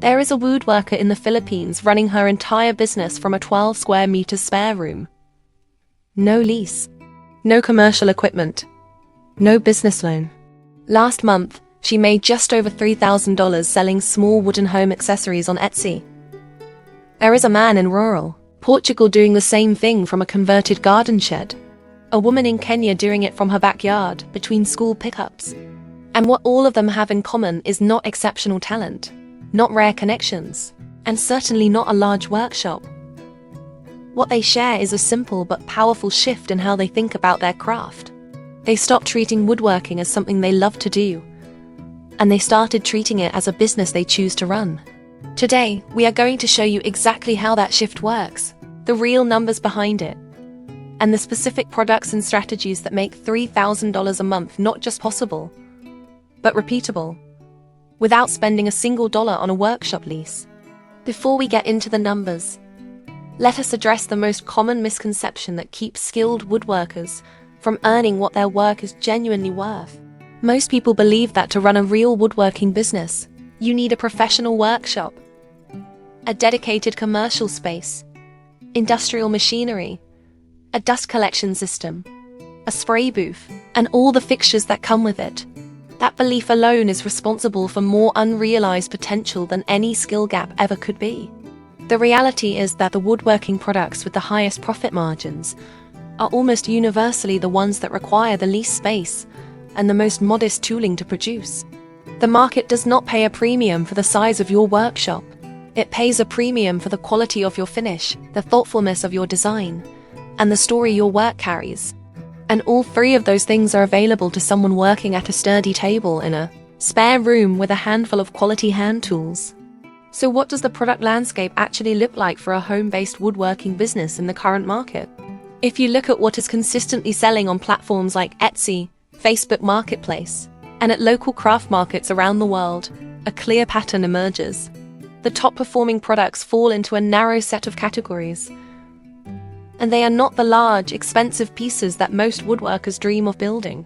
There is a woodworker in the Philippines running her entire business from a 12 square meter spare room. No lease. No commercial equipment. No business loan. Last month, she made just over $3,000 selling small wooden home accessories on Etsy. There is a man in rural Portugal doing the same thing from a converted garden shed. A woman in Kenya doing it from her backyard between school pickups. And what all of them have in common is not exceptional talent, not rare connections, and certainly not a large workshop. What they share is a simple but powerful shift in how they think about their craft. They stopped treating woodworking as something they love to do, and they started treating it as a business they choose to run. Today, we are going to show you exactly how that shift works, the real numbers behind it, and the specific products and strategies that make $3,000 a month not just possible, but repeatable, without spending a single dollar on a workshop lease. Before we get into the numbers, let us address the most common misconception that keeps skilled woodworkers from earning what their work is genuinely worth. Most people believe that to run a real woodworking business, you need a professional workshop, a dedicated commercial space, industrial machinery, a dust collection system, a spray booth, and all the fixtures that come with it. That belief alone is responsible for more unrealized potential than any skill gap ever could be. The reality is that the woodworking products with the highest profit margins are almost universally the ones that require the least space and the most modest tooling to produce. The market does not pay a premium for the size of your workshop. It pays a premium for the quality of your finish, the thoughtfulness of your design, and the story your work carries. And all three of those things are available to someone working at a sturdy table in a spare room with a handful of quality hand tools. So what does the product landscape actually look like for a home-based woodworking business in the current market? If you look at what is consistently selling on platforms like Etsy, Facebook Marketplace, and at local craft markets around the world, a clear pattern emerges. The top-performing products fall into a narrow set of categories, and they are not the large, expensive pieces that most woodworkers dream of building.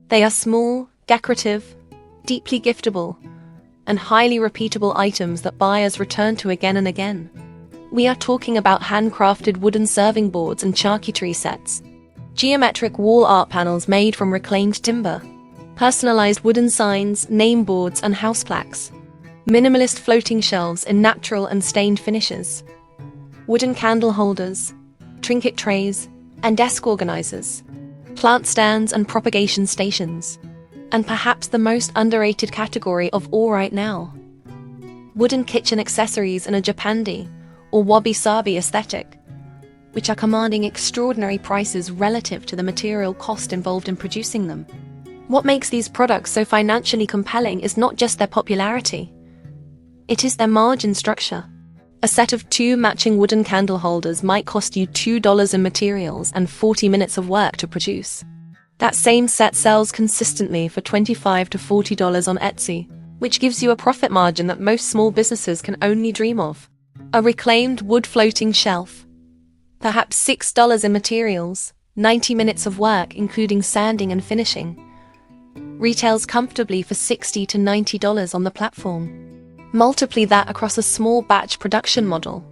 They are small, decorative, deeply giftable, and highly repeatable items that buyers return to again and again. We are talking about handcrafted wooden serving boards and charcuterie sets, geometric wall art panels made from reclaimed timber, personalized wooden signs, name boards, and house plaques, minimalist floating shelves in natural and stained finishes, wooden candle holders, trinket trays, and desk organizers, plant stands and propagation stations, and perhaps the most underrated category of all right now, wooden kitchen accessories in a japandi or wabi-sabi aesthetic, which are commanding extraordinary prices relative to the material cost involved in producing them. What makes these products so financially compelling is not just their popularity. It is their margin structure. A set of 2 matching wooden candle holders might cost you $2 in materials and 40 minutes of work to produce. That same set sells consistently for $25 to $40 on Etsy, which gives you a profit margin that most small businesses can only dream of. A reclaimed wood floating shelf, perhaps $6 in materials, 90 minutes of work including sanding and finishing, retails comfortably for $60 to $90 on the platform. Multiply that across a small batch production model,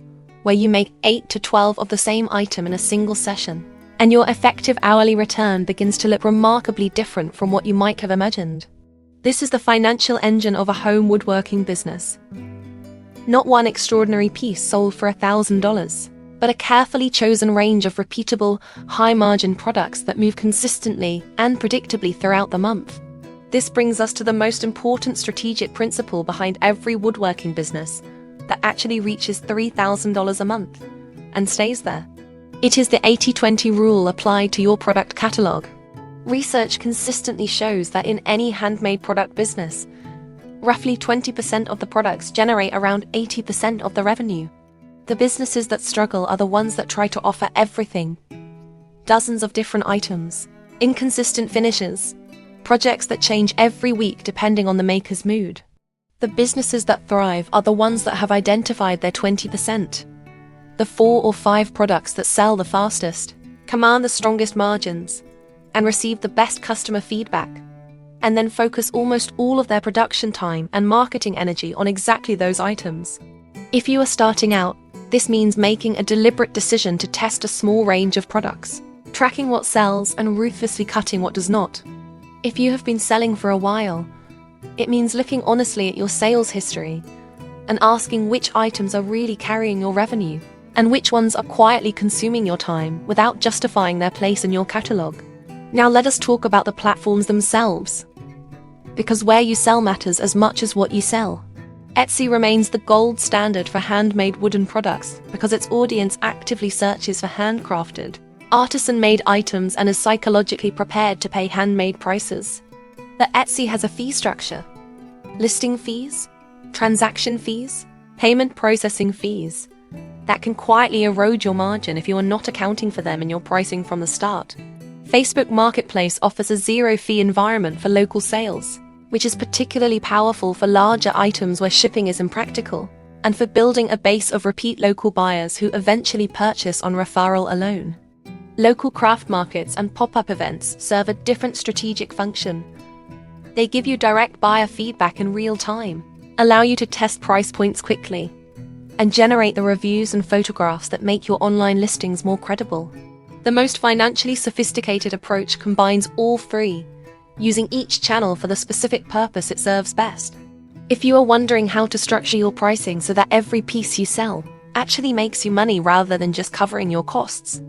where you make 8 to 12 of the same item in a single session, and your effective hourly return begins to look remarkably different from what you might have imagined. This is the financial engine of a home woodworking business. Not one extraordinary piece sold for $1,000, but a carefully chosen range of repeatable, high-margin products that move consistently and predictably throughout the month. This brings us to the most important strategic principle behind every woodworking business that actually reaches $3,000 a month and stays there. It is the 80-20 rule applied to your product catalog. Research consistently shows that in any handmade product business, roughly 20% of the products generate around 80% of the revenue. The businesses that struggle are the ones that try to offer everything. Dozens of different items, inconsistent finishes, projects that change every week depending on the maker's mood. The businesses that thrive are the ones that have identified their 20%. The 4 or 5 products that sell the fastest, command the strongest margins, and receive the best customer feedback. and then focus almost all of their production time and marketing energy on exactly those items. If you are starting out, this means making a deliberate decision to test a small range of products, tracking what sells and ruthlessly cutting what does not. If you have been selling for a while, it means looking honestly at your sales history and asking which items are really carrying your revenue and which ones are quietly consuming your time without justifying their place in your catalog. Now let us talk about the platforms themselves, because where you sell matters as much as what you sell. Etsy remains the gold standard for handmade wooden products because its audience actively searches for handcrafted, artisan-made items and is psychologically prepared to pay handmade prices. But Etsy has a fee structure: listing fees, transaction fees, payment processing fees that can quietly erode your margin if you are not accounting for them in your pricing from the start. Facebook Marketplace offers a zero-fee environment for local sales, which is particularly powerful for larger items where shipping is impractical, and for building a base of repeat local buyers who eventually purchase on referral alone. Local craft markets and pop-up events serve a different strategic function. They give you direct buyer feedback in real time, allow you to test price points quickly, and generate the reviews and photographs that make your online listings more credible. The most financially sophisticated approach combines all three, using each channel for the specific purpose it serves best. If you are wondering how to structure your pricing so that every piece you sell actually makes you money rather than just covering your costs,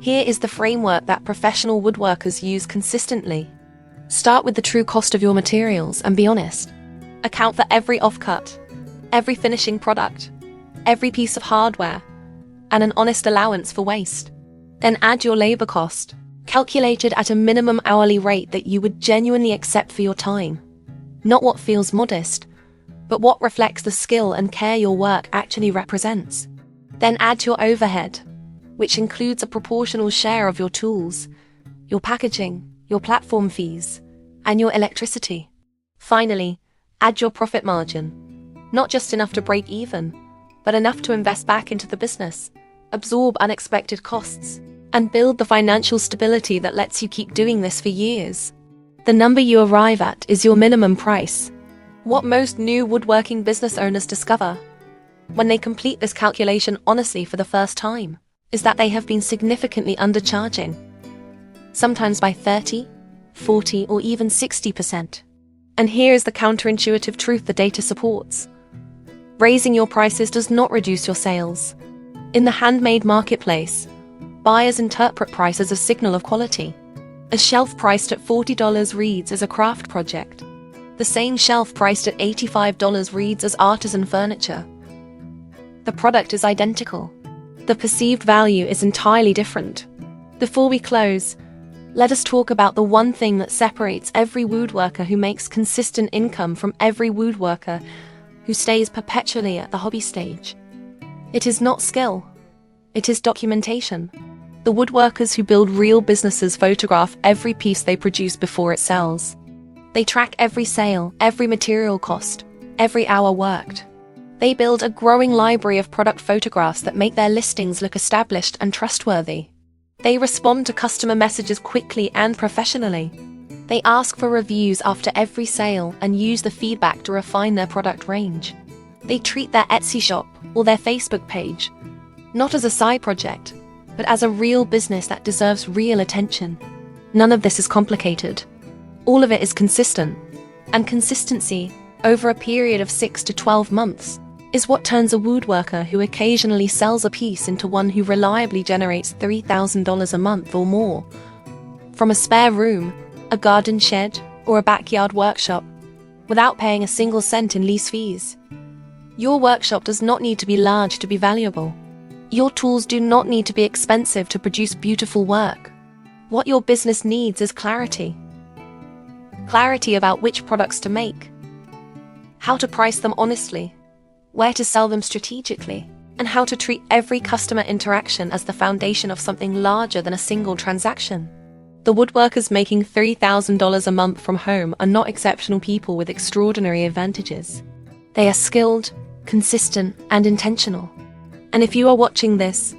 here is the framework that professional woodworkers use consistently. Start with the true cost of your materials and be honest. Account for every offcut, every finishing product, every piece of hardware, and an honest allowance for waste. Then add your labor cost, calculated at a minimum hourly rate that you would genuinely accept for your time. Not what feels modest, but what reflects the skill and care your work actually represents. Then add your overhead, which includes a proportional share of your tools, your packaging, your platform fees, and your electricity. Finally, add your profit margin. Not just enough to break even, but enough to invest back into the business, absorb unexpected costs, and build the financial stability that lets you keep doing this for years. The number you arrive at is your minimum price. What most new woodworking business owners discover when they complete this calculation honestly for the first time is that they have been significantly undercharging, sometimes by 30, 40, or even 60%. And here is the counterintuitive truth the data supports. Raising your prices does not reduce your sales. In the handmade marketplace, buyers interpret price as a signal of quality. A shelf priced at $40 reads as a craft project. The same shelf priced at $85 reads as artisan furniture. The product is identical. The perceived value is entirely different. Before we close, let us talk about the one thing that separates every woodworker who makes consistent income from every woodworker who stays perpetually at the hobby stage. It is not skill. It is documentation. The woodworkers who build real businesses photograph every piece they produce before it sells. They track every sale, every material cost, every hour worked. They build a growing library of product photographs that make their listings look established and trustworthy. They respond to customer messages quickly and professionally. They ask for reviews after every sale and use the feedback to refine their product range. They treat their Etsy shop or their Facebook page not as a side project, but as a real business that deserves real attention. None of this is complicated. All of it is consistent. And consistency, over a period of 6 to 12 months, is what turns a woodworker who occasionally sells a piece into one who reliably generates $3,000 a month or more. From a spare room, a garden shed, or a backyard workshop, without paying a single cent in lease fees. Your workshop does not need to be large to be valuable. Your tools do not need to be expensive to produce beautiful work. What your business needs is clarity. Clarity about which products to make, how to price them honestly, where to sell them strategically, and how to treat every customer interaction as the foundation of something larger than a single transaction. The woodworkers making $3,000 a month from home are not exceptional people with extraordinary advantages. They are skilled, consistent, and intentional. And if you are watching this,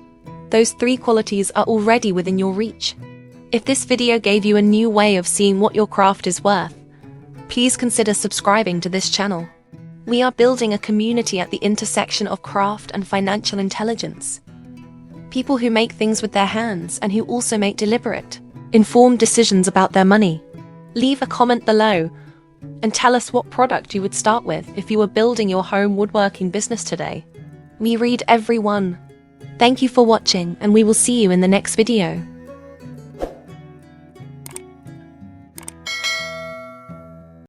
those three qualities are already within your reach. If this video gave you a new way of seeing what your craft is worth, please consider subscribing to this channel. We are building a community at the intersection of craft and financial intelligence. People who make things with their hands and who also make deliberate, informed decisions about their money. Leave a comment below and tell us what product you would start with if you were building your home woodworking business today. We read every one. Thank you for watching, and we will see you in the next video.